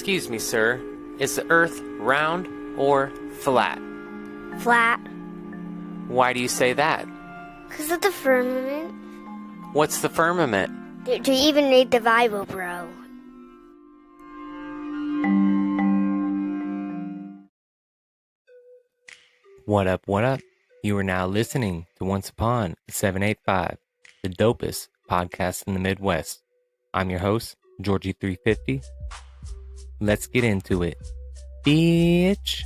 Excuse me, sir. Is the Earth round or flat? Flat. Why do you say that? Because of the firmament. What's the firmament? Do you even read the Bible, bro? What up, what up? You are now listening to Once Upon 785, the dopest podcast in the Midwest. I'm your host, Georgie350. Let's get into it, bitch.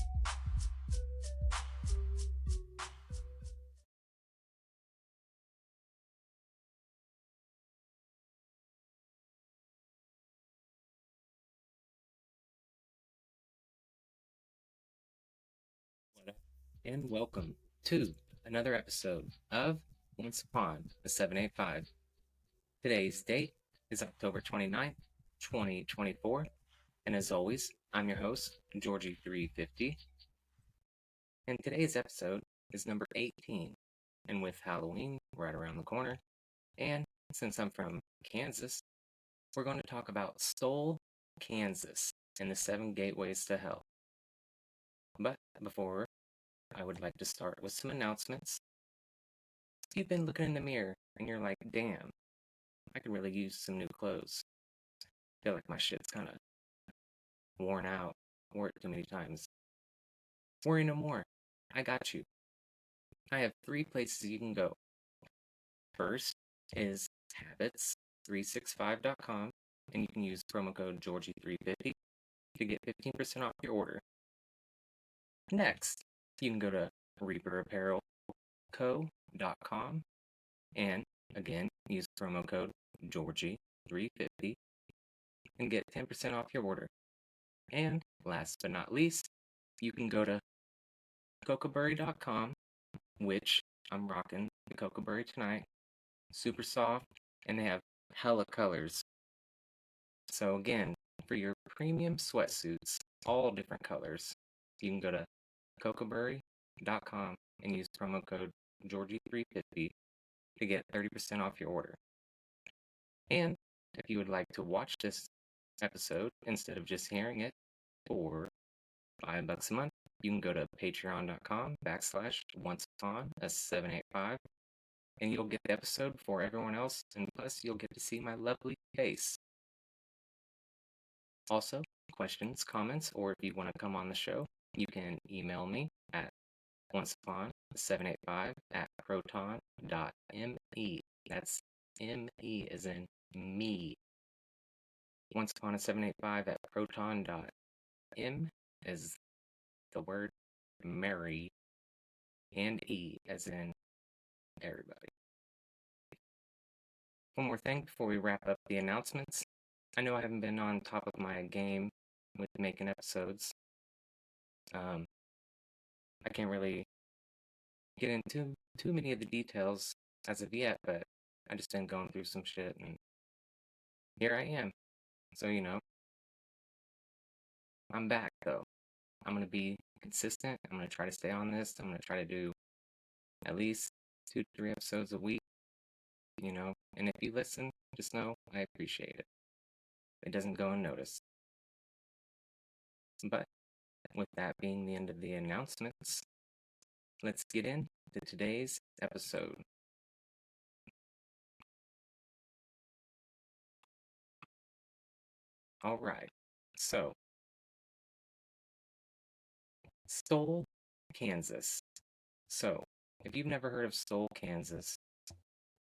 And welcome to another episode of Once Upon a 785. Today's date is October 29th, 2024. And as always, I'm your host, Georgie350. And today's episode is number 18. And with Halloween right around the corner, and since I'm from Kansas, we're going to talk about Stull, Kansas, and the 7 gateways to hell. But before, I would like to start with some announcements. If you've been looking in the mirror and you're like, damn, I could really use some new clothes. I feel like my shit's kind of worn out. Wore it too many times. Worry no more. I got you. I have 3 places you can go. First is habits365.com, and you can use promo code Georgie350 to get 15% off your order. Next, you can go to reaperapparelco.com, and again, use promo code Georgie350 and get 10% off your order. And last but not least, you can go to cocoberry.com, which I'm rocking the Cocoberry tonight. Super soft, and they have hella colors. So again, for your premium sweatsuits, all different colors, you can go to cocoberry.com and use promo code Georgie350 to get 30% off your order. And if you would like to watch this episode instead of just hearing it for $5 a month, you can go to patreon.com/onceupon785, and you'll get the episode before everyone else, and plus you'll get to see my lovely face. Also, questions, comments, or if you want to come on the show, you can email me at onceupon785@proton.me. That's M-E as in me. onceupon785@proton.m is the word Mary, and E as in everybody. One more thing before we wrap up the announcements. I know I haven't been on top of my game with making episodes. I can't really get into too many of the details as of yet, but I just been going through some shit, and here I am. So, I'm back, though. I'm going to be consistent. I'm going to try to stay on this. I'm going to try to do at least 2 to 3 episodes a week, and if you listen, just know I appreciate it. It doesn't go unnoticed. But with that being the end of the announcements, let's get into today's episode. Alright, so Stull, Kansas. So, if you've never heard of Stull, Kansas,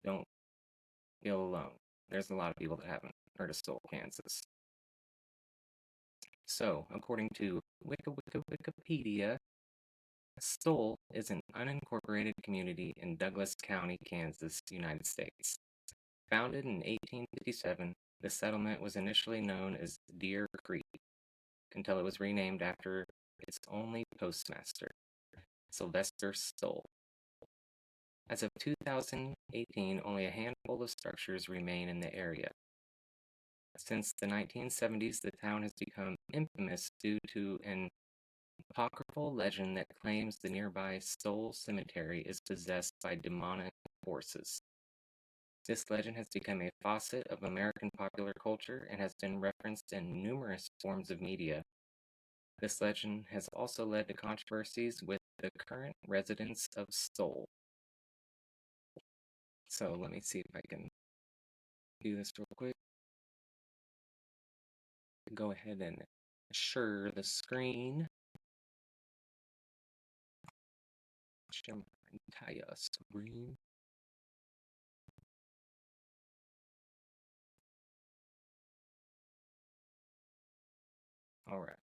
don't feel alone. There's a lot of people that haven't heard of Stull, Kansas. So, according to Wikipedia, Stull is an unincorporated community in Douglas County, Kansas, United States. Founded in 1857, the settlement was initially known as Deer Creek, until it was renamed after its only postmaster, Sylvester Stull. As of 2018, only a handful of structures remain in the area. Since the 1970s, the town has become infamous due to an apocryphal legend that claims the nearby Stull Cemetery is possessed by demonic forces. This legend has become a facet of American popular culture and has been referenced in numerous forms of media. This legend has also led to controversies with the current residents of Stull. So let me see if I can do this real quick. Go ahead and share the screen. Share my entire screen. All right.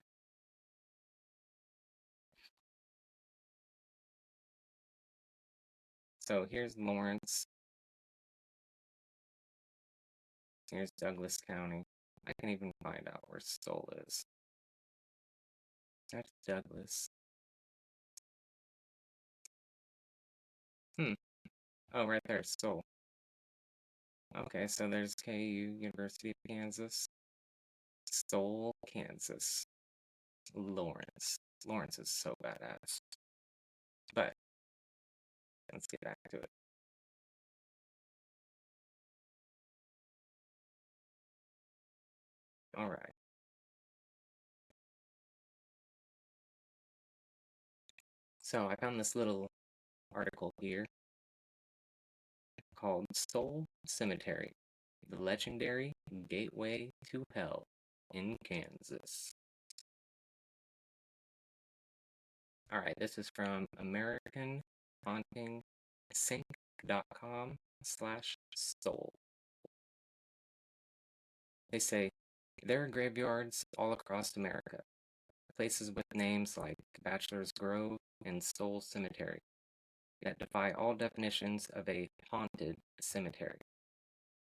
So here's Lawrence. Here's Douglas County. I can even find out where Stull is. That's Douglas. Oh, right there, Stull. Okay, so there's KU, University of Kansas. Stull, Kansas. Lawrence. Lawrence is so badass. But let's get back to it. All right. So I found this little article here called Stull Cemetery, the legendary gateway to hell in Kansas. All right, this is from AmericanHauntingSync.com/Stull. They say, there are graveyards all across America, places with names like Bachelor's Grove and Stull Cemetery that defy all definitions of a haunted cemetery.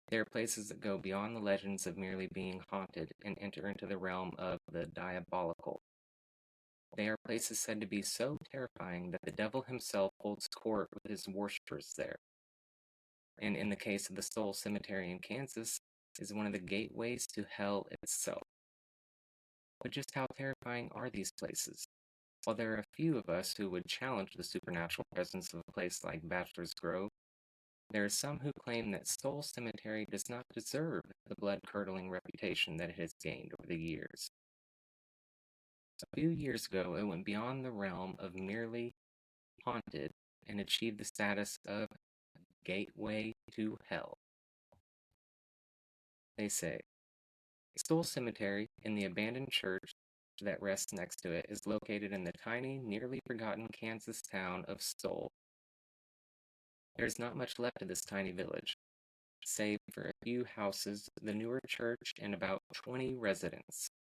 They are places that go beyond the legends of merely being haunted and enter into the realm of the diabolical. They are places said to be so terrifying that the devil himself holds court with his worshippers there. And in the case of the Stull Cemetery in Kansas, is one of the gateways to hell itself. But just how terrifying are these places? While there are a few of us who would challenge the supernatural presence of a place like Bachelor's Grove, there are some who claim that Stull Cemetery does not deserve the blood-curdling reputation that it has gained over the years. A few years ago, it went beyond the realm of merely haunted and achieved the status of gateway to hell. They say, Stull Cemetery and the abandoned church that rests next to it is located in the tiny, nearly forgotten Kansas town of Stull. There is not much left of this tiny village, save for a few houses, the newer church, and about 20 residents.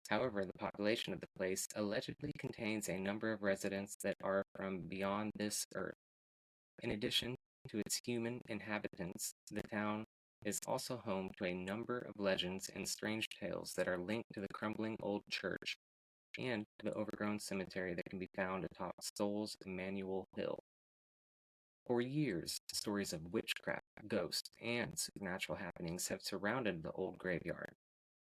However, the population of the place allegedly contains a number of residents that are from beyond this earth. In addition to its human inhabitants, the town is also home to a number of legends and strange tales that are linked to the crumbling old church and to the overgrown cemetery that can be found atop Stull's Emmanuel Hill. For years, stories of witchcraft, ghosts, and supernatural happenings have surrounded the old graveyard.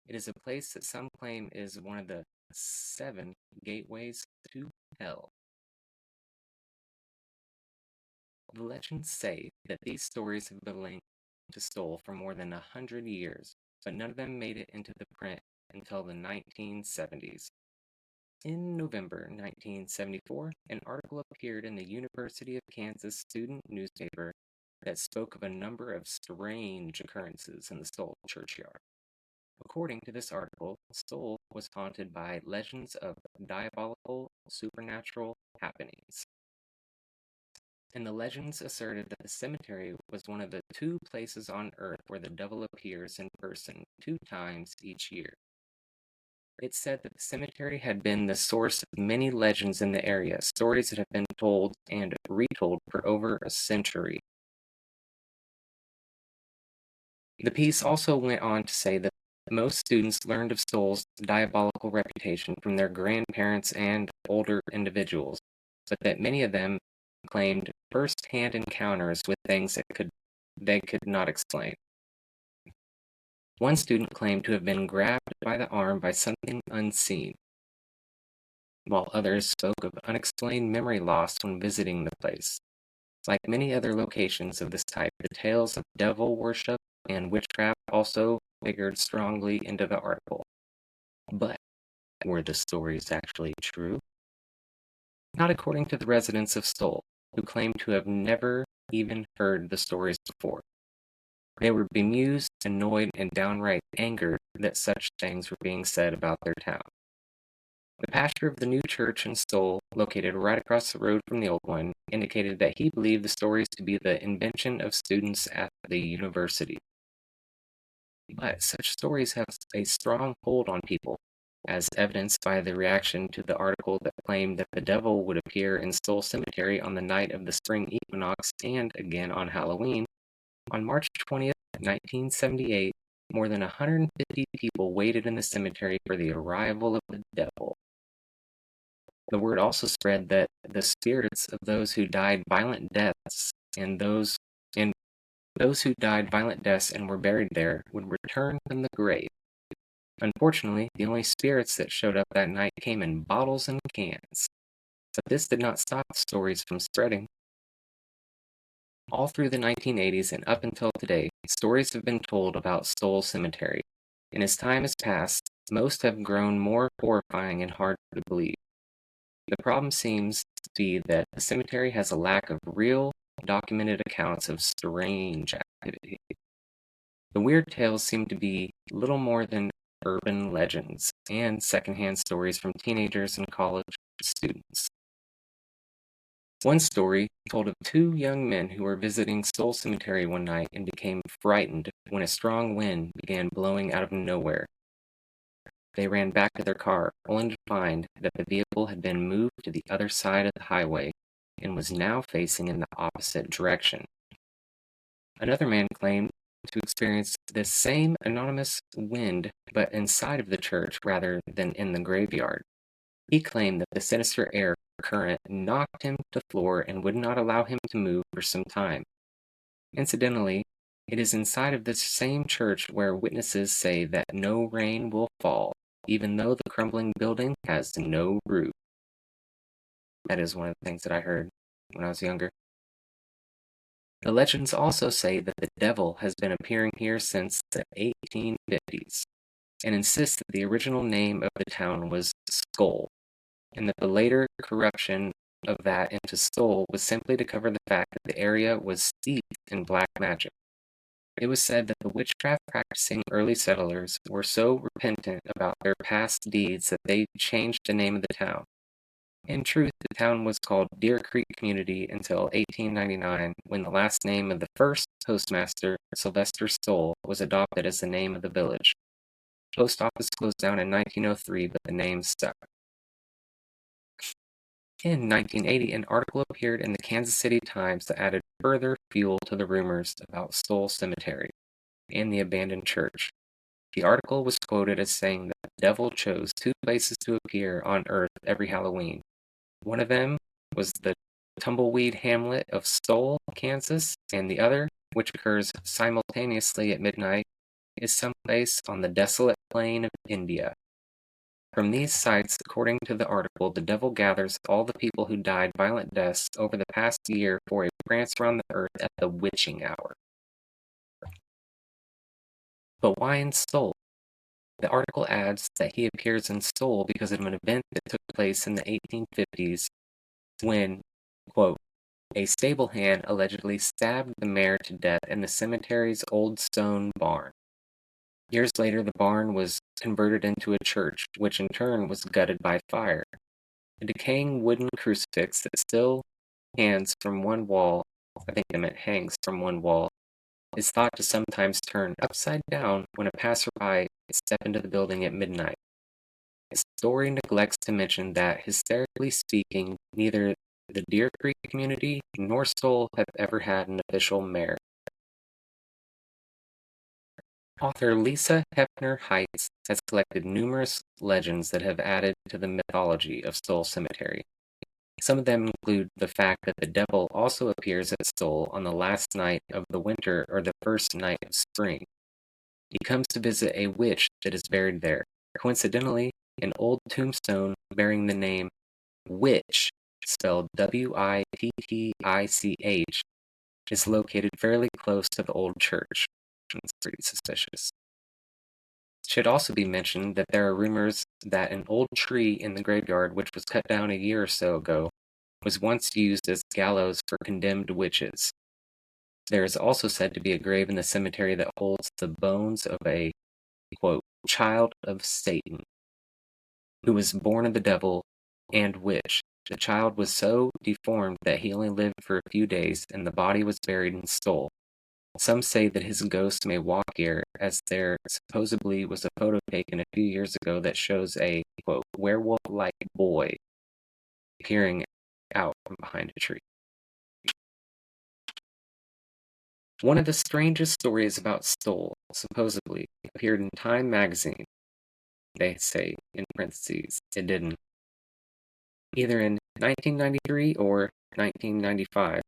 It is a place that some claim is one of the 7 gateways to hell. The legends say that these stories have been linked to Stull for more than 100 years, but none of them made it into the print until the 1970s. In November 1974, an article appeared in the University of Kansas student newspaper that spoke of a number of strange occurrences in the Stull churchyard. According to this article, Stull was haunted by legends of diabolical supernatural happenings. And the legends asserted that the cemetery was one of the 2 places on Earth where the devil appears in person 2 times each year. It said that the cemetery had been the source of many legends in the area, stories that have been told and retold for over a century. The piece also went on to say that most students learned of Stull's diabolical reputation from their grandparents and older individuals, but that many of them claimed first-hand encounters with things that they could not explain. One student claimed to have been grabbed by the arm by something unseen, while others spoke of unexplained memory loss when visiting the place. Like many other locations of this type, the tales of devil worship and witchcraft also figured strongly into the article. But were the stories actually true? Not according to the residents of Stull, who claimed to have never even heard the stories before. They were bemused, annoyed, and downright angered that such things were being said about their town. The pastor of the new church in Stull, located right across the road from the old one, indicated that he believed the stories to be the invention of students at the university. But such stories have a strong hold on people, as evidenced by the reaction to the article that claimed that the devil would appear in Stull Cemetery on the night of the spring equinox and again on Halloween. On March 20th, 1978, more than 150 people waited in the cemetery for the arrival of the devil. The word also spread that the spirits of those who died violent deaths and those who died violent deaths and were buried there would return from the grave. Unfortunately, the only spirits that showed up that night came in bottles and cans. But this did not stop the stories from spreading. All through the 1980s and up until today, stories have been told about Stull Cemetery, and as time has passed, most have grown more horrifying and hard to believe. The problem seems to be that the cemetery has a lack of real, documented accounts of strange activity. The weird tales seem to be little more than urban legends and secondhand stories from teenagers and college students. One story told of two young men who were visiting Stull Cemetery one night and became frightened when a strong wind began blowing out of nowhere. They ran back to their car, only to find that the vehicle had been moved to the other side of the highway and was now facing in the opposite direction. Another man claimed to experience this same anonymous wind, but inside of the church rather than in the graveyard. He claimed that the sinister air current knocked him to the floor and would not allow him to move for some time. Incidentally, it is inside of this same church where witnesses say that no rain will fall, even though the crumbling building has no roof. That is one of the things that I heard when I was younger. The legends also say that the devil has been appearing here since the 1850s, and insist that the original name of the town was Skull, and that the later corruption of that into Stull was simply to cover the fact that the area was steeped in black magic. It was said that the witchcraft practicing early settlers were so repentant about their past deeds that they changed the name of the town. In truth, the town was called Deer Creek Community until 1899, when the last name of the first postmaster, Sylvester Stull, was adopted as the name of the village. The post office closed down in 1903, but the name stuck. In 1980, an article appeared in the Kansas City Times that added further fuel to the rumors about Stull Cemetery and the abandoned church. The article was quoted as saying that the devil chose two places to appear on Earth every Halloween. One of them was the tumbleweed hamlet of Stull, Kansas, and the other, which occurs simultaneously at midnight, is someplace on the desolate plain of India. From these sites, according to the article, the devil gathers all the people who died violent deaths over the past year for a prance around the earth at the witching hour. But why in Stull? The article adds that he appears in Stull because of an event that took place in the 1850s when, quote, a stable hand allegedly stabbed the mare to death in the cemetery's old stone barn. Years later, the barn was converted into a church, which in turn was gutted by fire. A decaying wooden crucifix that still hangs from one wall, hangs from one wall, is thought to sometimes turn upside down when a passerby step into the building at midnight. The story neglects to mention that, hysterically speaking, neither the Deer Creek community nor Stull have ever had an official mayor. Author Lisa Hefner Heights has collected numerous legends that have added to the mythology of Stull Cemetery. Some of them include the fact that the devil also appears at Stull on the last night of the winter or the first night of spring. He comes to visit a witch that is buried there. Coincidentally, an old tombstone bearing the name Witch spelled Wittich, is located fairly close to the old church. That's pretty suspicious. It should also be mentioned that there are rumors that an old tree in the graveyard, which was cut down a year or so ago, was once used as gallows for condemned witches. There is also said to be a grave in the cemetery that holds the bones of a, quote, child of Satan, who was born of the devil and witch. The child was so deformed that he only lived for a few days, and the body was buried in Stull. Some say that his ghost may walk here, as there supposedly was a photo taken a few years ago that shows a, quote, werewolf-like boy peering out from behind a tree. One of the strangest stories about Stull, supposedly, appeared in Time magazine. They say, in parentheses, it didn't. Either in 1993 or 1995.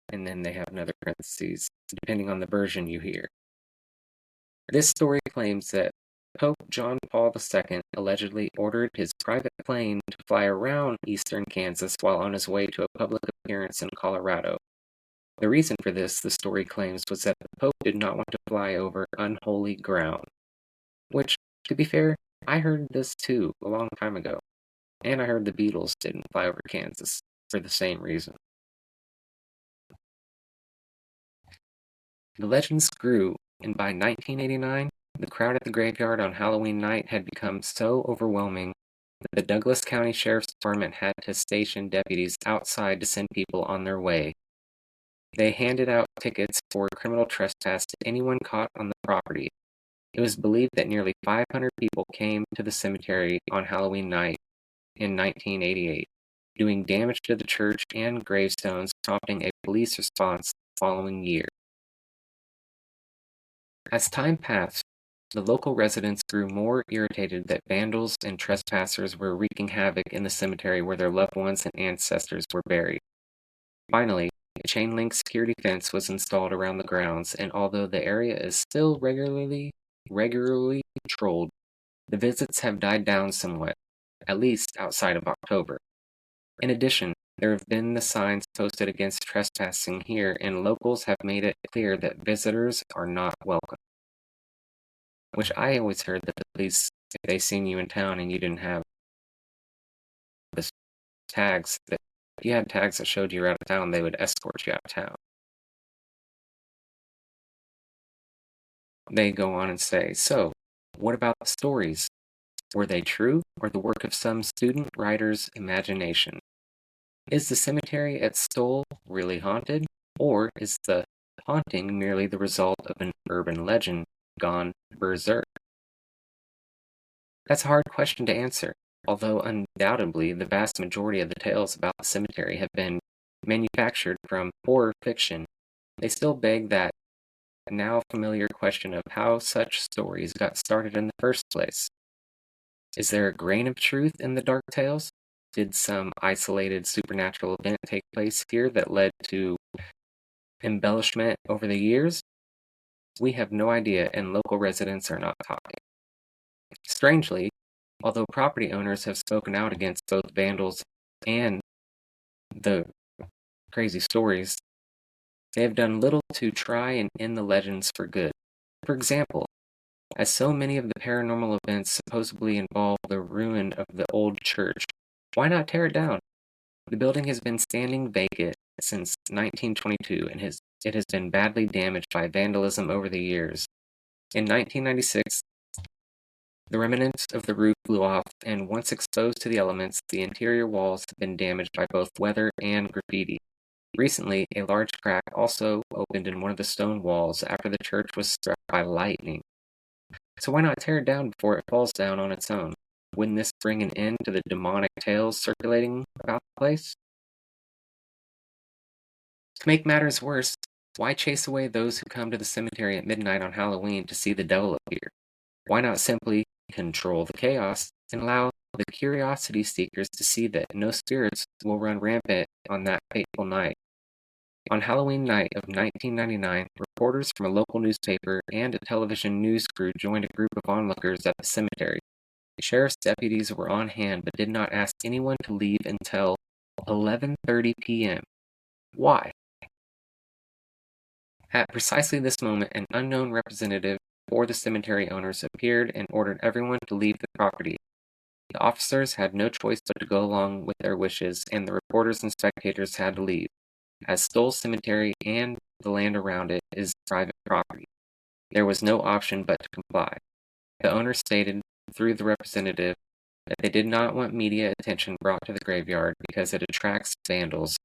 And then they have another parentheses, depending on the version you hear. This story claims that Pope John Paul II allegedly ordered his private plane to fly around eastern Kansas while on his way to a public appearance in Colorado. The reason for this, the story claims, was that the Pope did not want to fly over unholy ground. Which, to be fair, I heard this too a long time ago. And I heard the Beatles didn't fly over Kansas for the same reason. The legends grew, and by 1989, the crowd at the graveyard on Halloween night had become so overwhelming that the Douglas County Sheriff's Department had to station deputies outside to send people on their way. They handed out tickets for criminal trespass to anyone caught on the property. It was believed that nearly 500 people came to the cemetery on Halloween night in 1988, doing damage to the church and gravestones, prompting a police response the following year. As time passed, the local residents grew more irritated that vandals and trespassers were wreaking havoc in the cemetery where their loved ones and ancestors were buried. Finally, a chain-link security fence was installed around the grounds, and although the area is still regularly patrolled, the visits have died down somewhat, at least outside of October. In addition, there have been the signs posted against trespassing here, and locals have made it clear that visitors are not welcome. Which I always heard that the police, if they seen you in town and you didn't have the tags, that if you had tags that showed you were out of town, they would escort you out of town. They go on and say, so, what about the stories? Were they true, or the work of some student writer's imagination? Is the cemetery at Stull really haunted, or is the haunting merely the result of an urban legend gone berserk? That's a hard question to answer, although undoubtedly the vast majority of the tales about the cemetery have been manufactured from horror fiction. They still beg that now familiar question of how such stories got started in the first place. Is there a grain of truth in the dark tales? Did some isolated supernatural event take place here that led to embellishment over the years? We have no idea, and local residents are not talking. Strangely, although property owners have spoken out against both vandals and the crazy stories, they have done little to try and end the legends for good. For example, as so many of the paranormal events supposedly involve the ruin of the old church, why not tear it down? The building has been standing vacant since 1922 and it has been badly damaged by vandalism over the years. In 1996, the remnants of the roof blew off, and once exposed to the elements, the interior walls have been damaged by both weather and graffiti. Recently, a large crack also opened in one of the stone walls after the church was struck by lightning. So why not tear it down before it falls down on its own? Wouldn't this bring an end to the demonic tales circulating about the place? To make matters worse, why chase away those who come to the cemetery at midnight on Halloween to see the devil appear? Why not simply control the chaos and allow the curiosity seekers to see that no spirits will run rampant on that fateful night? On Halloween night of 1999, reporters from a local newspaper and a television news crew joined a group of onlookers at the cemetery. Sheriff's deputies were on hand but did not ask anyone to leave until 11:30 p.m. Why? At precisely this moment, an unknown representative for the cemetery owners appeared and ordered everyone to leave the property. The officers had no choice but to go along with their wishes, and the reporters and spectators had to leave, as Stull Cemetery and the land around it is private property. There was no option but to comply. The owners stated, through the representative, that they did not want media attention brought to the graveyard because it attracts vandals.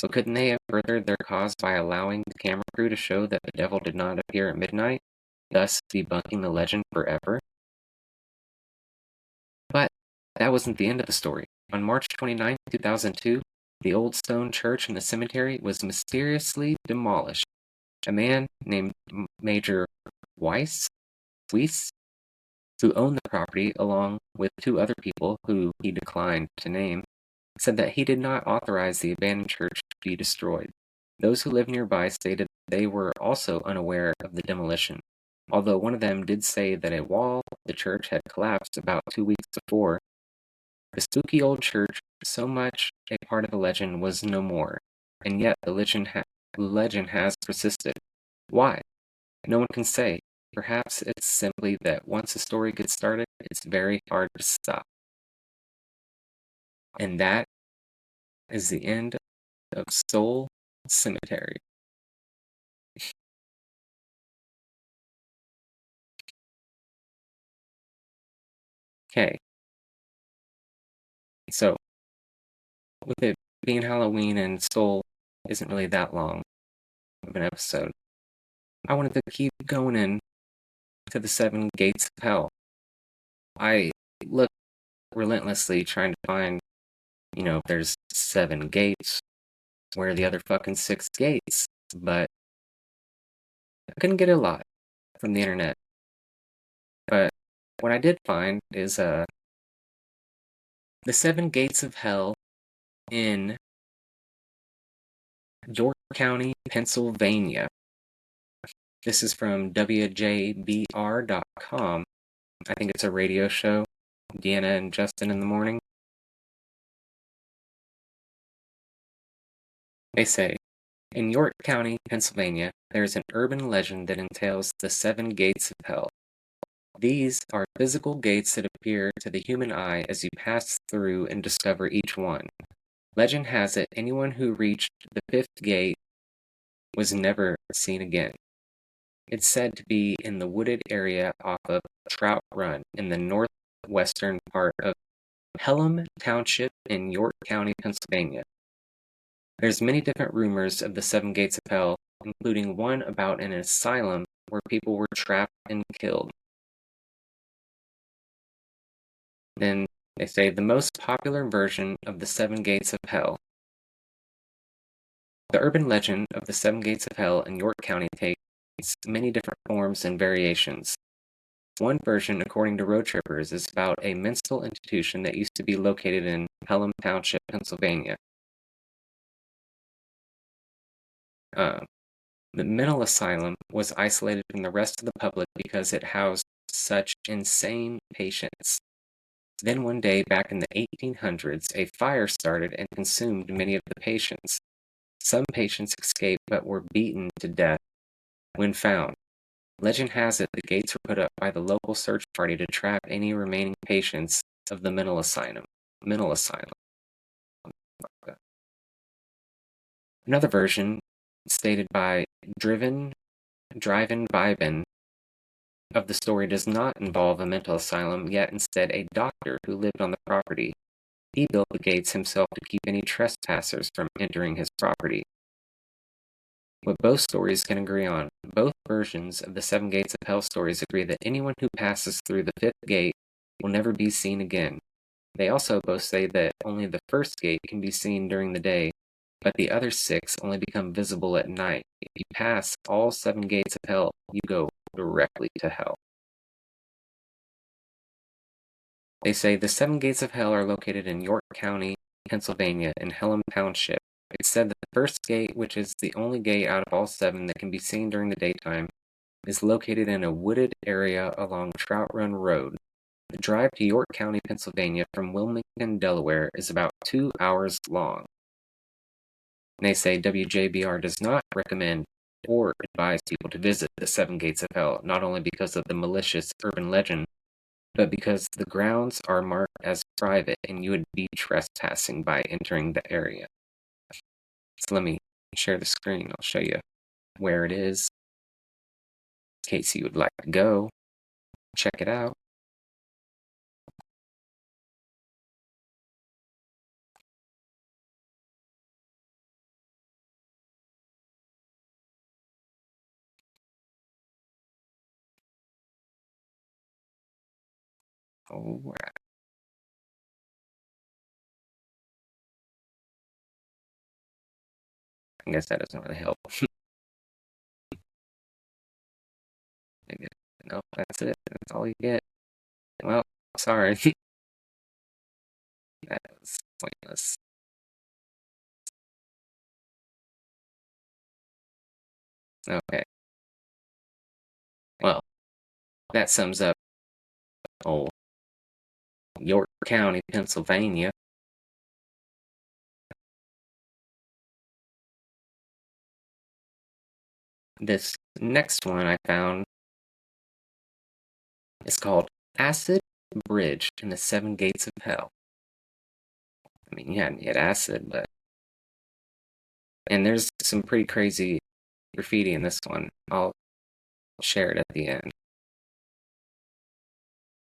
So couldn't they have furthered their cause by allowing the camera crew to show that the devil did not appear at midnight, thus debunking the legend forever? But that wasn't the end of the story. On March 29, 2002, the old stone church in the cemetery was mysteriously demolished. A man named Major Weiss, who owned the property along with two other people who he declined to name, said that he did not authorize the abandoned church to be destroyed. Those who lived nearby stated they were also unaware of the demolition, although one of them did say that a wall of the church had collapsed about 2 weeks before. The spooky old church, so much a part of the legend, was no more, and yet the legend has persisted. Why? No one can say. Perhaps it's simply that once a story gets started, it's very hard to stop. And that is the end of Stull Cemetery. Okay. So, with it being Halloween and Stull isn't really that long of an episode, I wanted to keep going in to the 7 gates of hell. I looked relentlessly trying to find, if there's 7 gates, where are the other fucking 6 gates? But I couldn't get a lot from the internet. But what I did find is the 7 gates of hell in York County, Pennsylvania. This is from WJBR.com. I think it's a radio show. Deanna and Justin in the morning. They say, in York County, Pennsylvania, there is an urban legend that entails the 7 gates of hell. These are physical gates that appear to the human eye as you pass through and discover each one. Legend has it anyone who reached the 5th gate was never seen again. It's said to be in the wooded area off of Trout Run in the northwestern part of Pelham Township in York County, Pennsylvania. There's many different rumors of the 7 gates of hell, including one about an asylum where people were trapped and killed. Then they say the most popular version of the 7 gates of hell. The urban legend of the 7 gates of hell in York County takes many different forms and variations. One version, according to road trippers, is about a mental institution that used to be located in Pelham Township, Pennsylvania. The mental asylum was isolated from the rest of the public because it housed such insane patients. Then one day, back in the 1800s, a fire started and consumed many of the patients. Some patients escaped but were beaten to death when found. Legend has it the gates were put up by the local search party to trap any remaining patients of the mental asylum. Another version, stated by Driven Vibin, of the story does not involve a mental asylum, yet instead a doctor who lived on the property. He built the gates himself to keep any trespassers from entering his property. What both stories can agree on, both versions of the 7 gates of hell stories agree that anyone who passes through the 5th gate will never be seen again. They also both say that only the 1st gate can be seen during the day, but the other 6 only become visible at night. If you pass all 7 gates of hell, you go directly to hell. They say the 7 gates of hell are located in York County, Pennsylvania, in Pelham Township. It's said that the 1st gate, which is the only gate out of all 7 that can be seen during the daytime, is located in a wooded area along Trout Run Road. The drive to York County, Pennsylvania from Wilmington, Delaware is about 2 hours long. They say WJBR does not recommend or advise people to visit the Seven Gates of Hell, not only because of the malicious urban legend, but because the grounds are marked as private and you would be trespassing by entering the area. So let me share the screen. I'll show you where it is in case you would like to go. Check it out. All right. I guess that doesn't really help. No, that's it. That's all you get. Well, sorry. That was pointless. Okay. Well, that sums up old York County, Pennsylvania. This next one I found is called Acid Bridge in the Seven Gates of Hell. I mean, you hadn't hit acid, but... And there's some pretty crazy graffiti in this one. I'll share it at the end.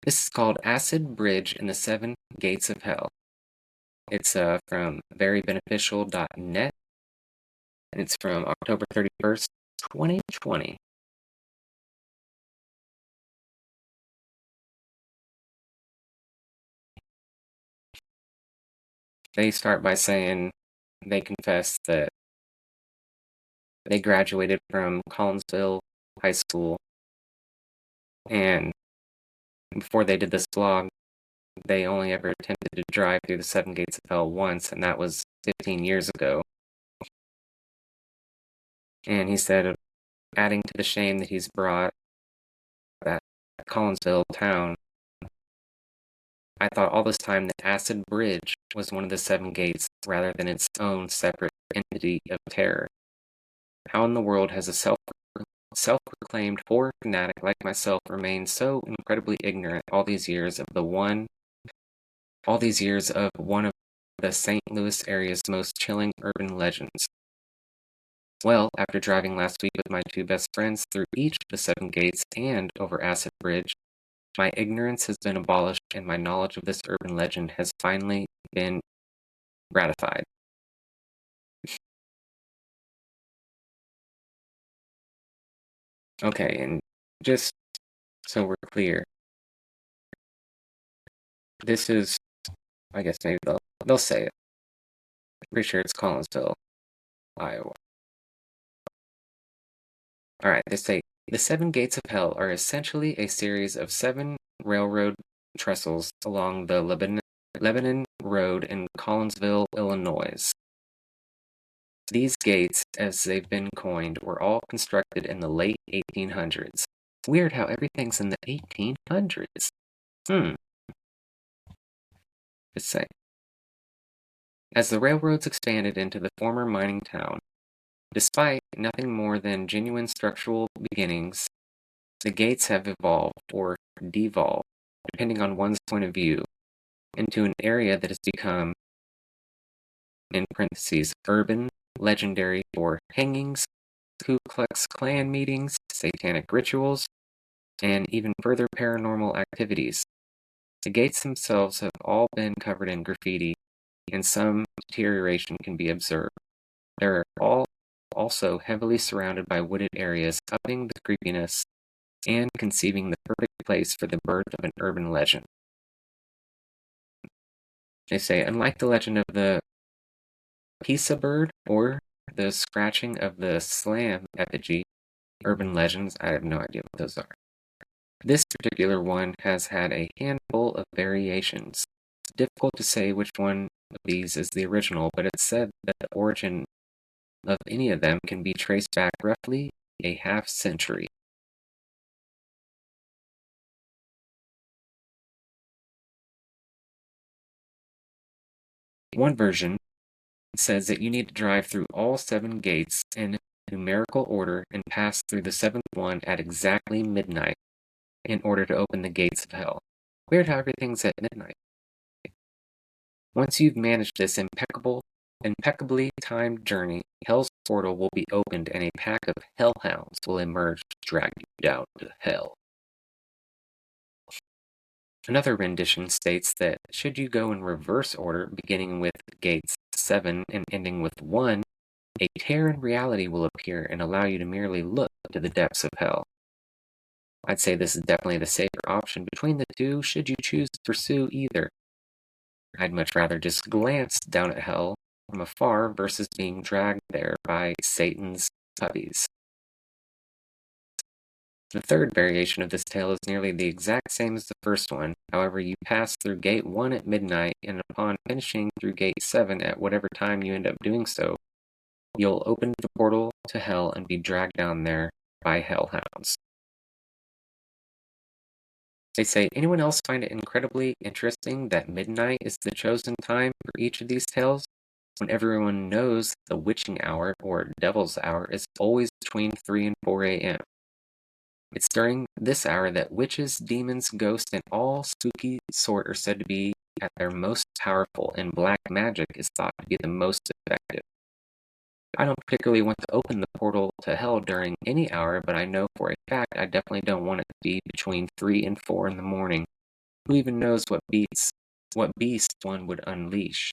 This is called Acid Bridge in the Seven Gates of Hell. It's from verybeneficial.net, and it's from October 31st, 2020. They start by saying they confess that they graduated from Collinsville High School, and before they did this blog, they only ever attempted to drive through the Seven Gates of Hell once, and that was 15 years ago. And he said, adding to the shame that he's brought that Collinsville town, I thought all this time that Acid Bridge was one of the seven gates rather than its own separate entity of terror. How in the world has a self-proclaimed horror fanatic like myself remained so incredibly ignorant all these years of one of the St. Louis area's most chilling urban legends? Well, after driving last week with my two best friends through each of the seven gates and over Acid Bridge, my ignorance has been abolished and my knowledge of this urban legend has finally been ratified. Okay, and just so we're clear, this is, I guess maybe they'll say it. Pretty sure it's Collinsville, Iowa. Alright, they say, the seven gates of hell are essentially a series of 7 railroad trestles along the Lebanon Road in Collinsville, Illinois. These gates, as they've been coined, were all constructed in the late 1800s. It's weird how everything's in the 1800s. Just saying. As the railroads expanded into the former mining town, despite nothing more than genuine structural beginnings, the gates have evolved, or devolved, depending on one's point of view, into an area that has become, in parentheses, urban, legendary for hangings, Ku Klux Klan meetings, satanic rituals, and even further paranormal activities. The gates themselves have all been covered in graffiti, and some deterioration can be observed. They're all also heavily surrounded by wooded areas, upping the creepiness and conceiving the perfect place for the birth of an urban legend. They say, unlike the legend of the Pisa bird or the scratching of the slam effigy, urban legends, I have no idea what those are. This particular one has had a handful of variations. It's difficult to say which one of these is the original, but it's said that the origin of any of them can be traced back roughly a half-century. One version says that you need to drive through all 7 gates in numerical order and pass through the 7th one at exactly midnight in order to open the gates of hell. Weird how everything's at midnight. Once you've managed this impeccably timed journey, Hell's portal will be opened and a pack of hellhounds will emerge to drag you down to hell. Another rendition states that should you go in reverse order, beginning with gates 7 and ending with 1, a tear in reality will appear and allow you to merely look to the depths of hell. I'd say this is definitely the safer option between the two, should you choose to pursue either. I'd much rather just glance down at hell from afar versus being dragged there by Satan's puppies. The third variation of this tale is nearly the exact same as the first one. However, you pass through Gate 1 at midnight, and upon finishing through Gate 7 at whatever time you end up doing so, you'll open the portal to hell and be dragged down there by hellhounds. They say, anyone else find it incredibly interesting that midnight is the chosen time for each of these tales, when everyone knows the witching hour, or devil's hour, is always between 3 and 4 a.m.? It's during this hour that witches, demons, ghosts, and all spooky sort are said to be at their most powerful, and black magic is thought to be the most effective. I don't particularly want to open the portal to hell during any hour, but I know for a fact I definitely don't want it to be between 3 and 4 in the morning. Who even knows what beast one would unleash?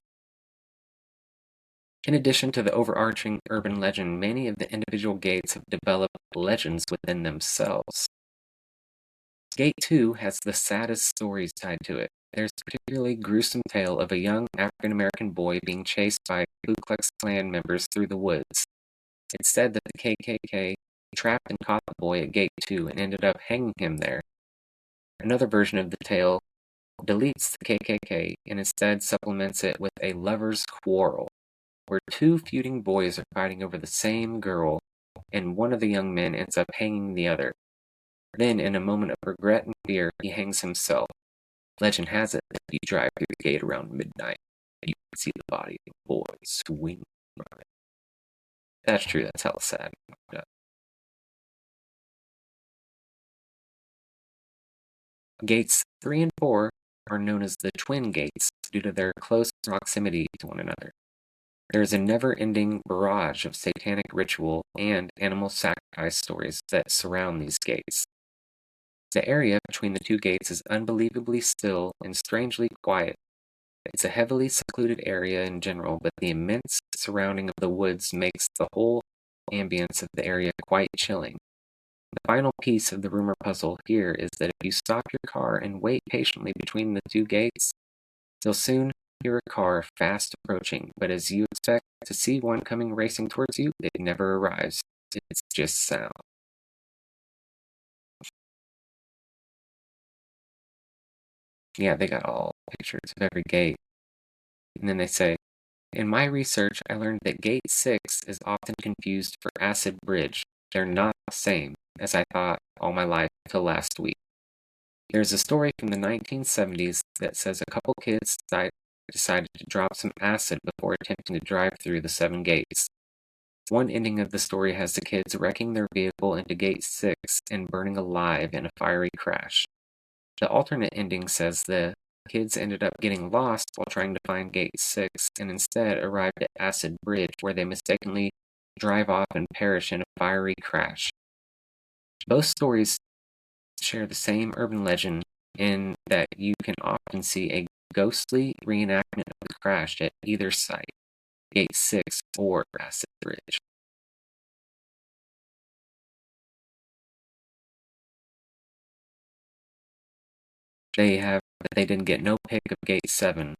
In addition to the overarching urban legend, many of the individual gates have developed legends within themselves. Gate 2 has the saddest stories tied to it. There's a particularly gruesome tale of a young African-American boy being chased by Ku Klux Klan members through the woods. It's said that the KKK trapped and caught the boy at Gate 2 and ended up hanging him there. Another version of the tale deletes the KKK and instead supplements it with a lover's quarrel, where 2 feuding boys are fighting over the same girl, and one of the young men ends up hanging the other. Then, in a moment of regret and fear, he hangs himself. Legend has it that if you drive through the gate around midnight, you can see the body of the boy swing from it. That's true, that's hella sad. Gates 3 and 4 are known as the Twin Gates due to their close proximity to one another. There is a never-ending barrage of satanic ritual and animal sacrifice stories that surround these gates. The area between the 2 gates is unbelievably still and strangely quiet. It's a heavily secluded area in general, but the immense surrounding of the woods makes the whole ambience of the area quite chilling. The final piece of the rumor puzzle here is that if you stop your car and wait patiently between the 2 gates, you'll soon hear a car fast approaching, but as you expect to see one coming racing towards you, it never arrives. It's just sound. Yeah, they got all pictures of every gate. And then they say, in my research, I learned that Gate 6 is often confused for Acid Bridge. They're not the same, as I thought all my life till last week. There's a story from the 1970s that says a couple kids decided to drop some acid before attempting to drive through the 7 gates. One ending of the story has the kids wrecking their vehicle into Gate 6 and burning alive in a fiery crash. The alternate ending says the kids ended up getting lost while trying to find Gate 6 and instead arrived at Acid Bridge, where they mistakenly drive off and perish in a fiery crash. Both stories share the same urban legend in that you can often see a ghostly reenactment of the crash at either site, Gate 6 or Acid Bridge. They didn't get no pic of Gate 7,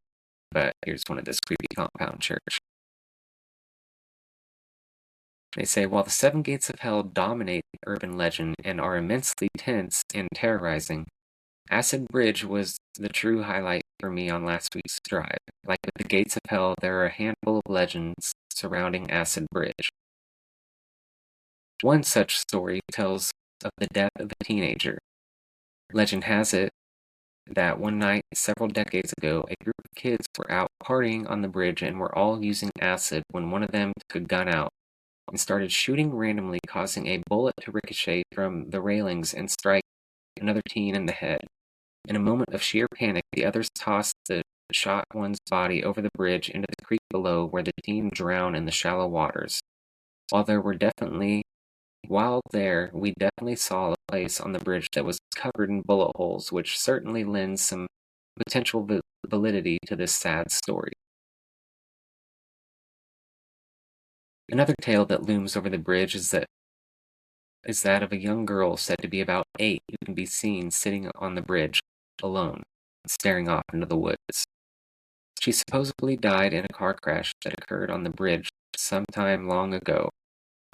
but here's one of this creepy compound church. They say, while the 7 gates of hell dominate urban legend and are immensely tense and terrorizing, Acid Bridge was the true highlight for me on last week's drive. Like with the gates of hell, there are a handful of legends surrounding Acid Bridge. One such story tells of the death of a teenager. Legend has it that one night several decades ago, a group of kids were out partying on the bridge and were all using acid when one of them took a gun out and started shooting randomly, causing a bullet to ricochet from the railings and strike another teen in the head. In a moment of sheer panic, the others tossed the shot one's body over the bridge into the creek below, where the teen drowned in the shallow waters. While there, we definitely saw a place on the bridge that was covered in bullet holes, which certainly lends some potential validity to this sad story. Another tale that looms over the bridge is that of a young girl said to be about 8 who can be seen sitting on the bridge, alone, staring off into the woods. She supposedly died in a car crash that occurred on the bridge sometime long ago.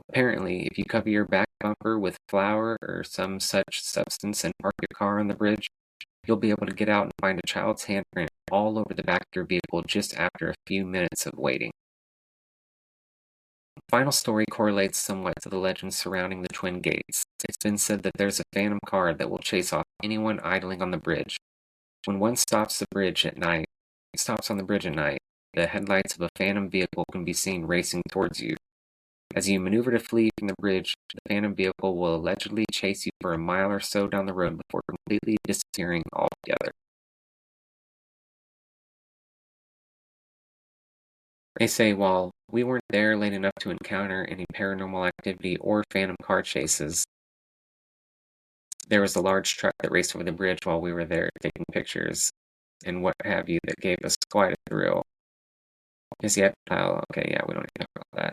Apparently, if you cover your back bumper with flour or some such substance and park your car on the bridge, you'll be able to get out and find a child's handprint all over the back of your vehicle just after a few minutes of waiting. The final story correlates somewhat to the legend surrounding the Twin Gates. It's been said that there's a phantom car that will chase off anyone idling on the bridge. When one stops on the bridge at night, the headlights of a phantom vehicle can be seen racing towards you. As you maneuver to flee from the bridge, the phantom vehicle will allegedly chase you for a mile or so down the road before completely disappearing altogether. They say while we weren't there late enough to encounter any paranormal activity or phantom car chases, there was a large truck that raced over the bridge while we were there taking pictures and what have you that gave us quite a thrill. Is yet pile? Okay, yeah, we don't need to talk about that.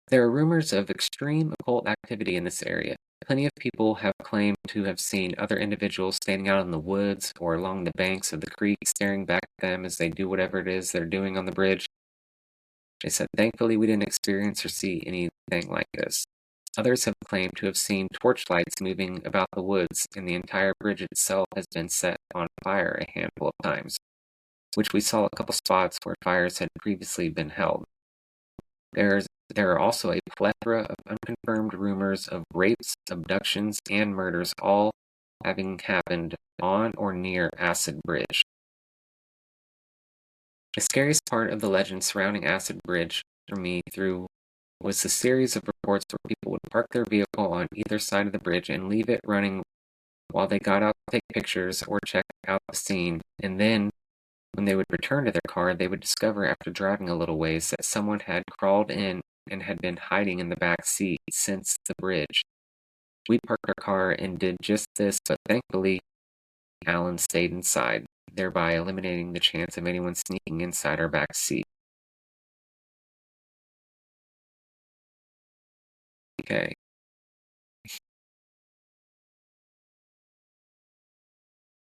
There are rumors of extreme occult activity in this area. Plenty of people have claimed to have seen other individuals standing out in the woods or along the banks of the creek staring back at them as they do whatever it is they're doing on the bridge. They said, thankfully, we didn't experience or see anything like this. Others have claimed to have seen torchlights moving about the woods, and the entire bridge itself has been set on fire a handful of times, which we saw a couple spots where fires had previously been held. There are also a plethora of unconfirmed rumors of rapes, abductions, and murders, all having happened on or near Acid Bridge. The scariest part of the legend surrounding Acid Bridge for me was the series of reports where people would park their vehicle on either side of the bridge and leave it running while they got out to take pictures or check out the scene, and then when they would return to their car, they would discover after driving a little ways that someone had crawled in and had been hiding in the back seat since the bridge. We parked our car and did just this, but thankfully, Alan stayed inside, thereby eliminating the chance of anyone sneaking inside our back seat. Okay.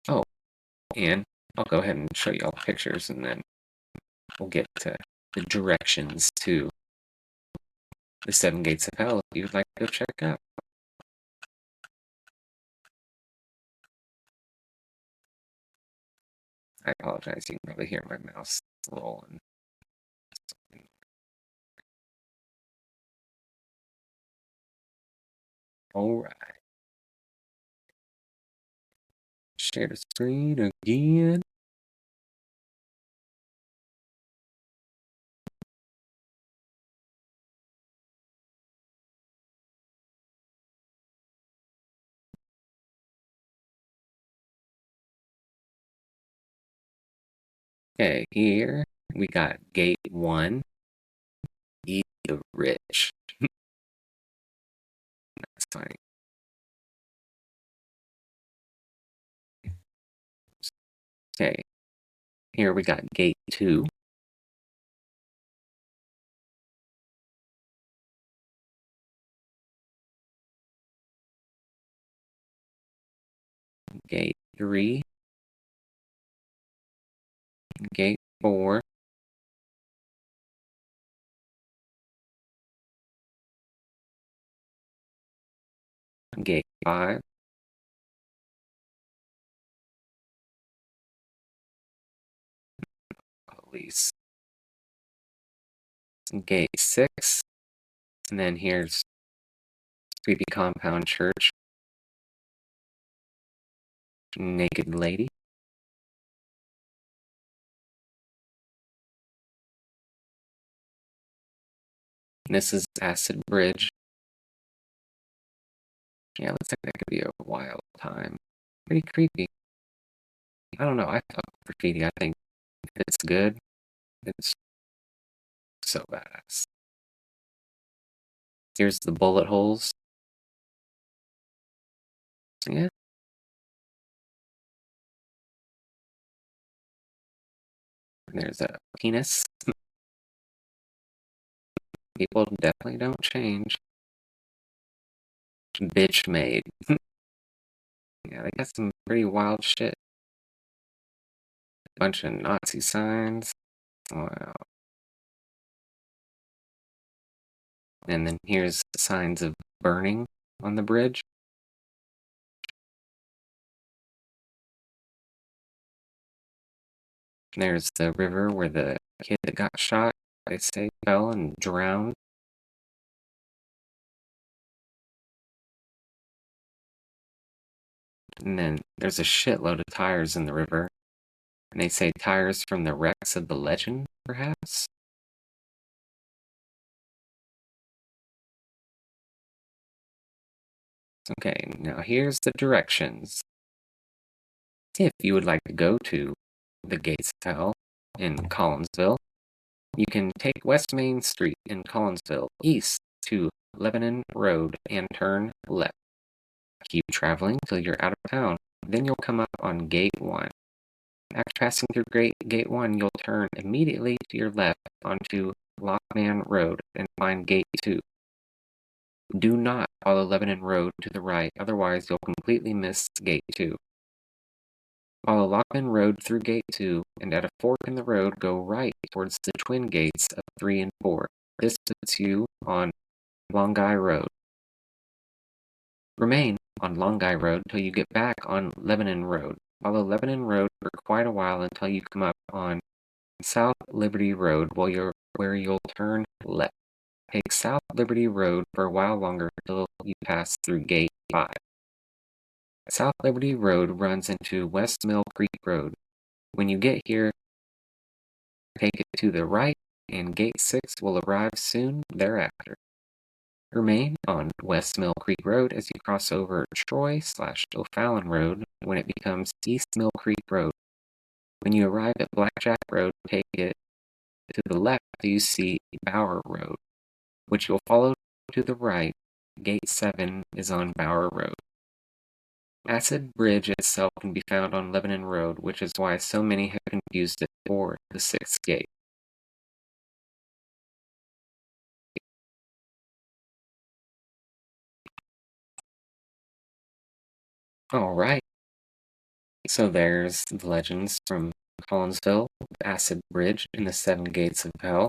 Oh, and I'll go ahead and show you all the pictures, and then we'll get to the directions to the 7 Gates of Hell if you would like to go check out. I apologize, you can probably hear my mouse rolling. Alright. Share the screen again. Okay, here we got Gate 1, Eat the Rich. That's funny. Okay, here we got Gate 2. Gate 3. Gate 4. Gate 5. Police. Gate 6. And then here's Creepy Compound Church. naked lady. This is Acid Bridge. Yeah, looks like that could be a wild time. Pretty creepy. I don't know. I fuck graffiti. I think if it's good, it's so badass. Here's the bullet holes. Yeah. And there's a penis. People definitely don't change. Bitch made. Yeah, they got some pretty wild shit. Bunch of Nazi signs. Wow. And then here's signs of burning on the bridge. There's the river where the kid that got shot, they say, fell and drowned. And then there's a shitload of tires in the river. And they say tires from the wrecks of the legend, perhaps? Okay, now here's the directions. If you would like to go to the Gates of Hell in Collinsville, you can take West Main Street in Collinsville east to Lebanon Road and turn left. Keep traveling till you're out of town. Then you'll come up on Gate 1. After passing through Gate 1, you'll turn immediately to your left onto Lockman Road and find Gate 2. Do not follow Lebanon Road to the right, otherwise you'll completely miss Gate 2. Follow Lockman Road through Gate 2, and at a fork in the road, go right towards the twin gates of 3 and 4. This puts you on Longai Road. Remain on Longai Road till you get back on Lebanon Road. Follow Lebanon Road for quite a while until you come up on South Liberty Road where you'll turn left. Take South Liberty Road for a while longer until you pass through Gate 5. South Liberty Road runs into West Mill Creek Road. When you get here, take it to the right, and Gate 6 will arrive soon thereafter. Remain on West Mill Creek Road as you cross over Troy/O'Fallon Road when it becomes East Mill Creek Road. When you arrive at Blackjack Road, take it to the left till you see Bower Road, which you'll follow to the right. Gate 7 is on Bower Road. Acid Bridge itself can be found on Lebanon Road, which is why so many have confused it for the 6th gate. Alright, so there's the legends from Collinsville, Acid Bridge, and the 7 Gates of Hell.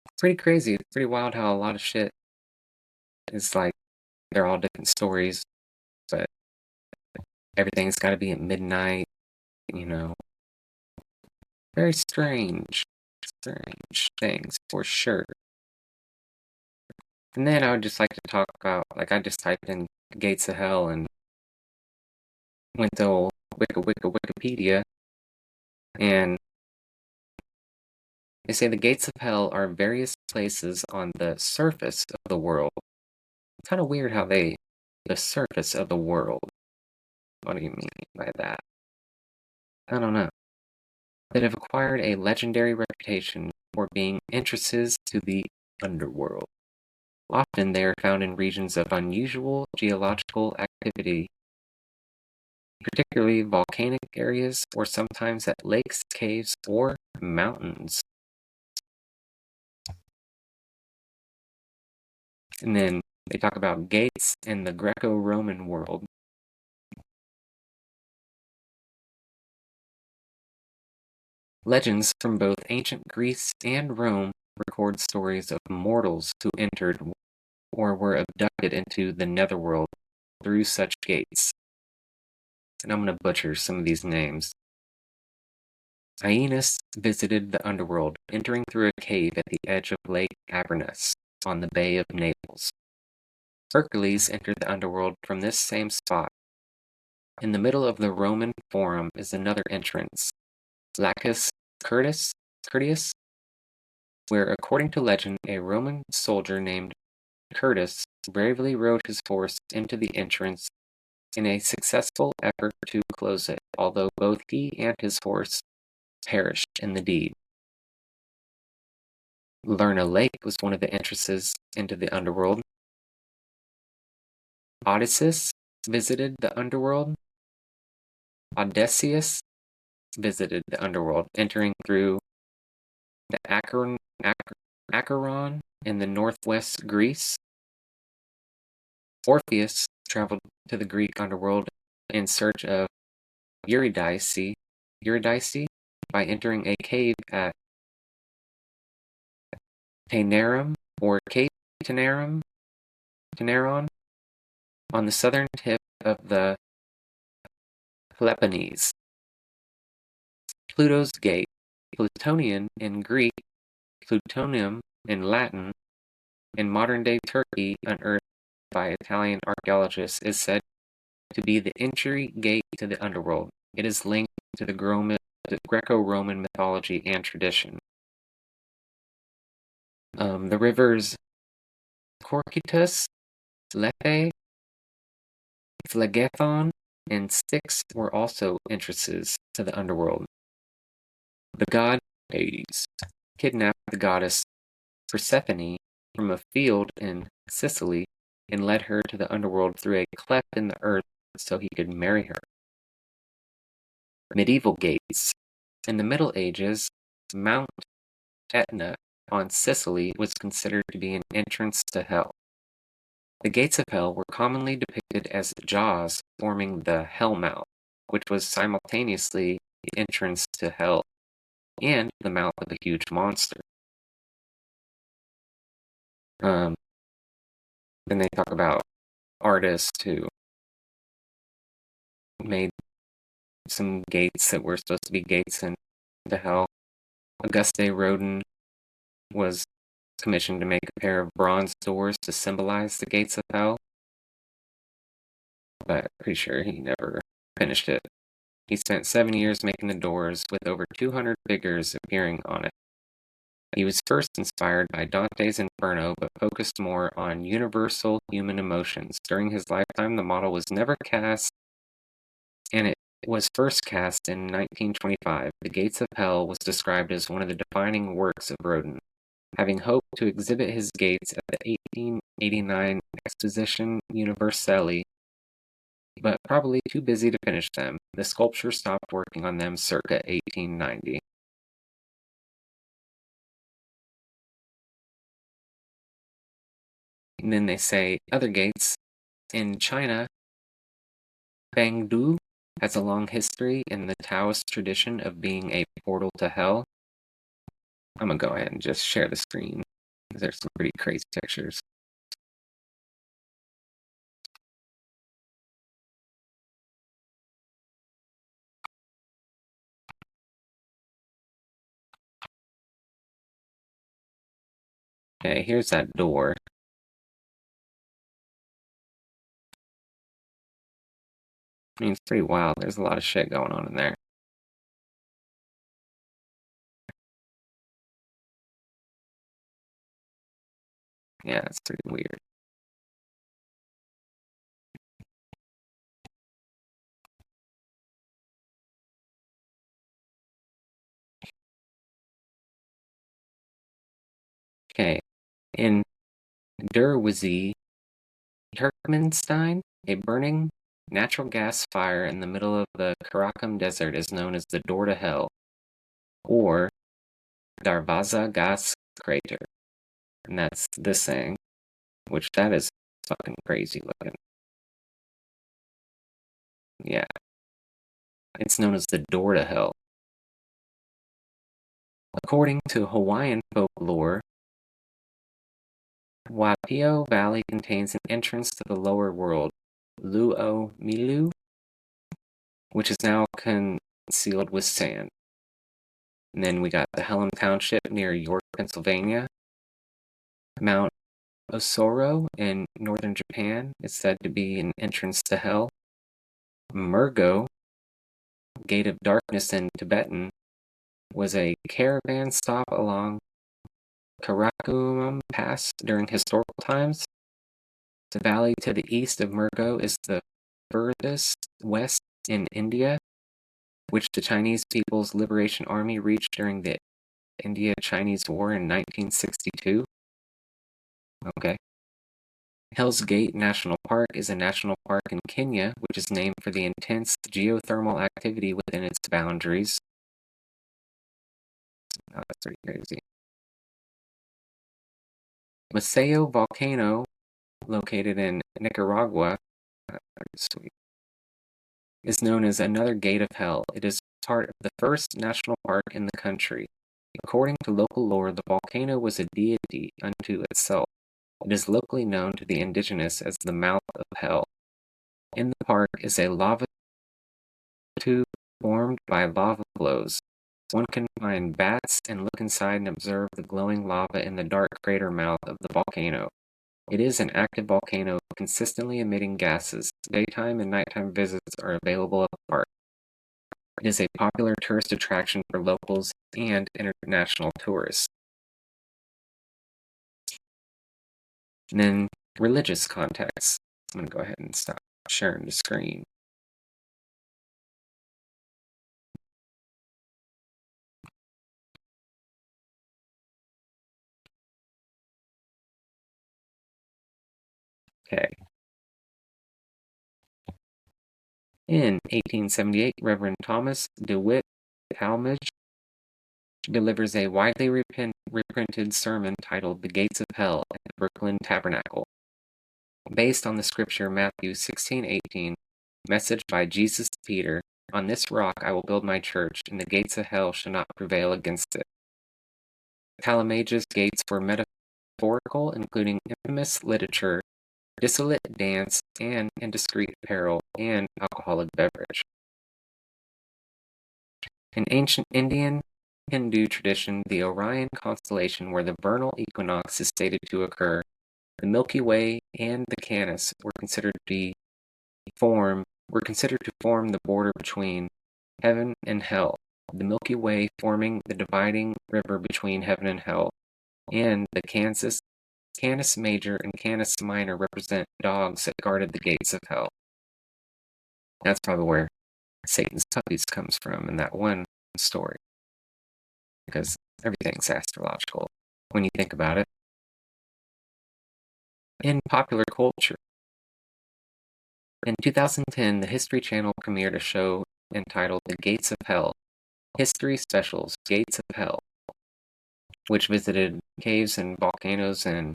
It's pretty crazy, it's pretty wild how a lot of shit is like, they're all different stories, but everything's gotta be at midnight, you know. Very strange things, for sure. And then I would just like to talk about, like, I just typed in Gates of Hell and went to old Wikipedia, and they say the Gates of Hell are various places on the surface of the world. It's kind of weird how the surface of the world. What do you mean by that? I don't know. That have acquired a legendary reputation for being entrances to the underworld. Often they are found in regions of unusual geological activity, particularly volcanic areas, or sometimes at lakes, caves, or mountains. And then they talk about gates in the Greco-Roman world. Legends from both ancient Greece and Rome record stories of mortals who entered or were abducted into the netherworld through such gates. And I'm going to butcher some of these names. Aeneas visited the underworld, entering through a cave at the edge of Lake Avernus on the Bay of Naples. Hercules entered the underworld from this same spot. In the middle of the Roman Forum is another entrance, Lacus Curtius, where, according to legend, a Roman soldier named Curtius bravely rode his horse into the entrance in a successful effort to close it, although both he and his horse perished in the deed. Lerna Lake was one of the entrances into the underworld. Odysseus visited the underworld. Odysseus visited the underworld, entering through the Acheron in the northwest Greece. Orpheus traveled to the Greek underworld in search of Eurydice by entering a cave at Taenarum or Cape Taenaron on the southern tip of the Peloponnese. Pluto's Gate, Plutonian in Greek, Plutonium in Latin, in modern-day Turkey, unearthed by Italian archaeologists, is said to be the entry gate to the underworld. It is linked to the Greco-Roman mythology and tradition. The rivers Cocytus, Lethe, Phlegethon, and Styx were also entrances to the underworld. The god Hades kidnapped the goddess Persephone from a field in Sicily and led her to the underworld through a cleft in the earth so he could marry her. Medieval gates. In the Middle Ages, Mount Etna on Sicily was considered to be an entrance to hell. The gates of hell were commonly depicted as jaws forming the hell mouth, which was simultaneously the entrance to hell and the mouth of a huge monster. Then they talk about artists who made some gates that were supposed to be gates into hell. Auguste Rodin was commissioned to make a pair of bronze doors to symbolize the gates of hell, but pretty sure he never finished it. He spent 7 years making the doors, with over 200 figures appearing on it. He was first inspired by Dante's Inferno, but focused more on universal human emotions. During his lifetime, the model was never cast, and it was first cast in 1925. The Gates of Hell was described as one of the defining works of Rodin. Having hoped to exhibit his gates at the 1889 Exposition Universelle, but probably too busy to finish them, the sculptor stopped working on them circa 1890. And then they say other gates. In China, Bangdu has a long history in the Taoist tradition of being a portal to hell. I'm going to go ahead and just share the screen, because there's some pretty crazy pictures. Okay, here's that door. I mean, it's pretty wild. There's a lot of shit going on in there. Yeah, it's pretty weird. Okay, in Derwizi, Turkmenstein, a burning natural gas fire in the middle of the Karakum Desert is known as the Door to Hell, or Darvaza Gas Crater. And that's this thing, which that is fucking crazy looking. Yeah. It's known as the Door to Hell. According to Hawaiian folklore, Waipio Valley contains an entrance to the lower world, Luomilu, which is now concealed with sand. And then we got the Hellam Township near York, Pennsylvania, Mount Osoro in northern Japan is said to be an entrance to hell. Murgo, Gate of Darkness in Tibetan, was a caravan stop along Karakoram Pass during historical times. The valley to the east of Murgo is the furthest west in India, which the Chinese People's Liberation Army reached during the India-Chinese War in 1962. Okay. Hell's Gate National Park is a national park in Kenya, which is named for the intense geothermal activity within its boundaries. Oh, that's pretty crazy. Maceo Volcano, located in Nicaragua, sweet, is known as another gate of hell. It is part of the first national park in the country. According to local lore, the volcano was a deity unto itself. It is locally known to the indigenous as the mouth of hell. In the park is a lava tube formed by lava flows. One can find bats and look inside and observe the glowing lava in the dark crater mouth of the volcano. It is an active volcano consistently emitting gases. Daytime and nighttime visits are available at the park. It is a popular tourist attraction for locals and international tourists. And then religious context. I'm going to go ahead and stop sharing the screen. Okay. In 1878, Reverend Thomas DeWitt Talmage delivers a widely reprinted sermon titled The Gates of Hell at the Brooklyn Tabernacle. Based on the scripture Matthew 16:18, message by Jesus to Peter, "On this rock I will build my church, and the gates of hell shall not prevail against it." Talmage's gates were metaphorical, including infamous literature, dissolute dance, and indiscreet apparel, and alcoholic beverage. In ancient Indian Hindu tradition, the Orion constellation, where the vernal equinox is stated to occur, the Milky Way and the Canis were considered to form the border between heaven and hell. The Milky Way forming the dividing river between heaven and hell, and the Canis Major and Canis Minor represent dogs that guarded the gates of hell. That's probably where Satan's puppies comes from in that one story, because everything's astrological when you think about it. In popular culture, in 2010, the History Channel premiered a show entitled The Gates of Hell, History Specials, Gates of Hell, which visited caves and volcanoes in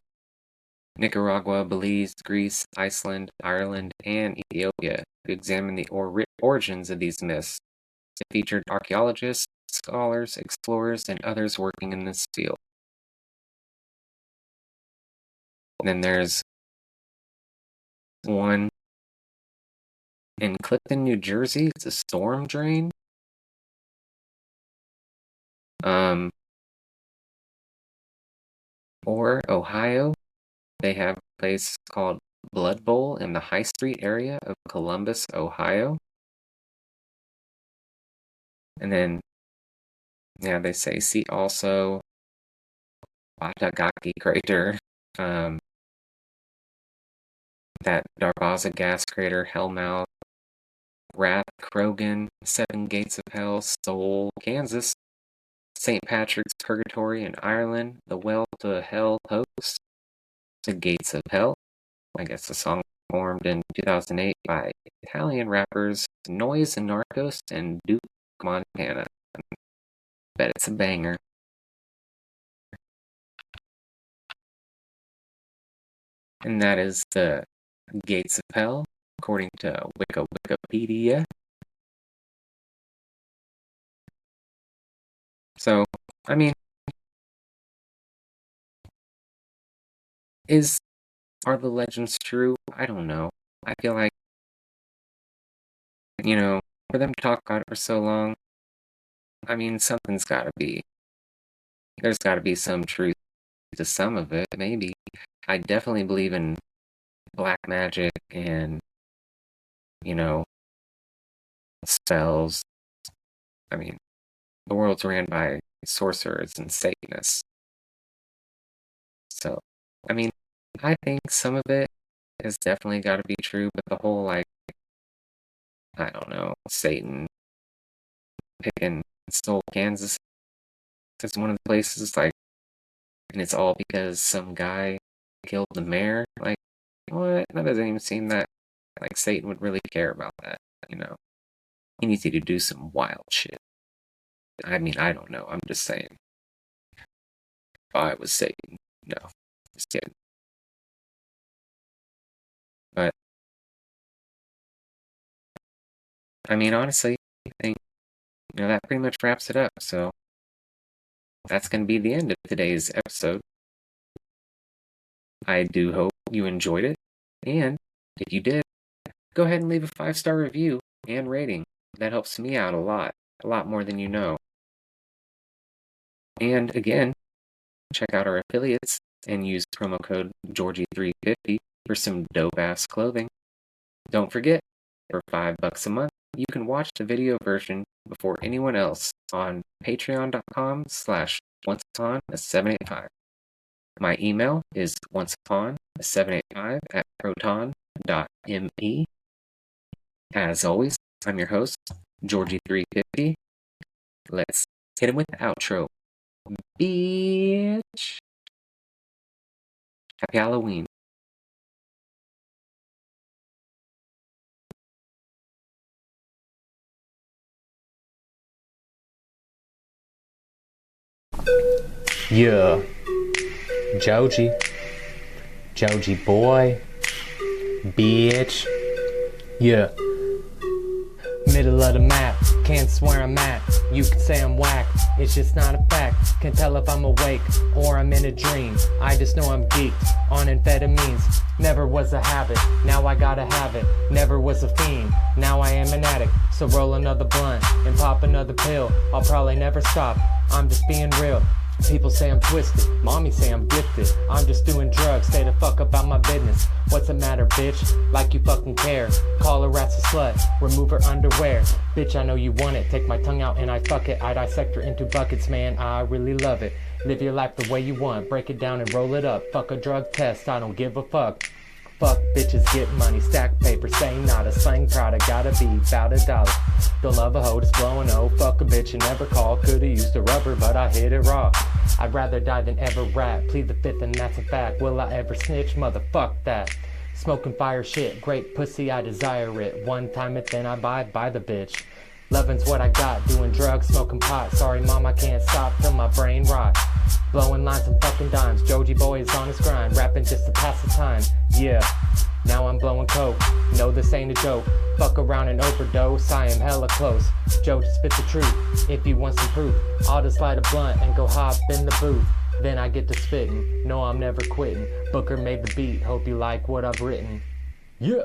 Nicaragua, Belize, Greece, Iceland, Ireland, and Ethiopia to examine the origins of these myths. It featured archaeologists, scholars, explorers, and others working in this field. And then there's one in Clifton, New Jersey. It's a storm drain. Or Ohio, they have a place called Blood Bowl in the High Street area of Columbus, Ohio. And then, yeah, they say see also Watagaki crater, that Darvaza gas crater, Hellmouth, Rath, Krogan, Seven Gates of Hell, Stull, Kansas, St. Patrick's Purgatory in Ireland, the Well to Hell Hoax, the Gates of Hell. I guess the song formed in 2008 by Italian rappers Noise and Narcos and Duke Montana. Bet it's a banger. And that is the Gates of Hell, according to Wikipedia. So, I mean, are the legends true? I don't know. I feel like, for them to talk about it for so long, I mean, there's gotta be some truth to some of it, maybe. I definitely believe in black magic and, you know, spells. I mean, the world's ran by sorcerers and Satanists. So, I mean, I think some of it has definitely got to be true, but the whole, like, I don't know, Satan picking Stull, Kansas is one of the places, like, and it's all because some guy killed the mayor. Like, what? That doesn't even seem that, like, Satan would really care about that, you know? He needs you to do some wild shit. I mean, I don't know. I'm just saying. If I was Satan, no. Just kidding. But, I mean, honestly, I think, that pretty much wraps it up. So, that's going to be the end of today's episode. I do hope you enjoyed it. And if you did, go ahead and leave a 5-star review and rating. That helps me out a lot more than you know. And again, check out our affiliates and use promo code Georgie350 for some dope-ass clothing. Don't forget, for $5 a month, you can watch the video version before anyone else on patreon.com/onceuponA785. My email is onceuponA785@proton.me. As always, I'm your host, Georgie350. Let's hit him with the outro. Bitch. Happy Halloween. Yeah. Joji boy. Bitch. Yeah. Middle of the map, can't swear I'm at. You can say I'm whack, it's just not a fact. Can't tell if I'm awake or I'm in a dream. I just know I'm geeked on amphetamines. Never was a habit, now I gotta have it. Never was a fiend, now I am an addict. So roll another blunt and pop another pill. I'll probably never stop, I'm just being real. People say I'm twisted, mommy say I'm gifted. I'm just doing drugs, stay the fuck about my business. What's the matter, bitch? Like you fucking care. Call her ass a slut, remove her underwear. Bitch, I know you want it, take my tongue out and I fuck it. I dissect her into buckets, man, I really love it. Live your life the way you want, break it down and roll it up. Fuck a drug test, I don't give a fuck. Fuck bitches, get money, stack paper, say not a slang product, gotta be about $1. Don't love a hoe that's blowing, oh fuck a bitch and never call. Could've used a rubber, but I hit it raw. I'd rather die than ever rap, plead the fifth and that's a fact. Will I ever snitch? Motherfuck that. Smoking fire shit, great pussy, I desire it. One time it, then I buy the bitch. Lovin's what I got, doing drugs, smoking pot. Sorry mom, I can't stop till my brain rot. Blowing lines and fucking dimes, Joji boy is on his grind. Rapping just to pass the time, yeah. Now I'm blowing coke, no this ain't a joke. Fuck around and overdose, I am hella close. Joji spit the truth, if you want some proof. I'll just light a blunt and go hop in the booth. Then I get to spitting, no I'm never quitting. Booker made the beat, hope you like what I've written. Yeah.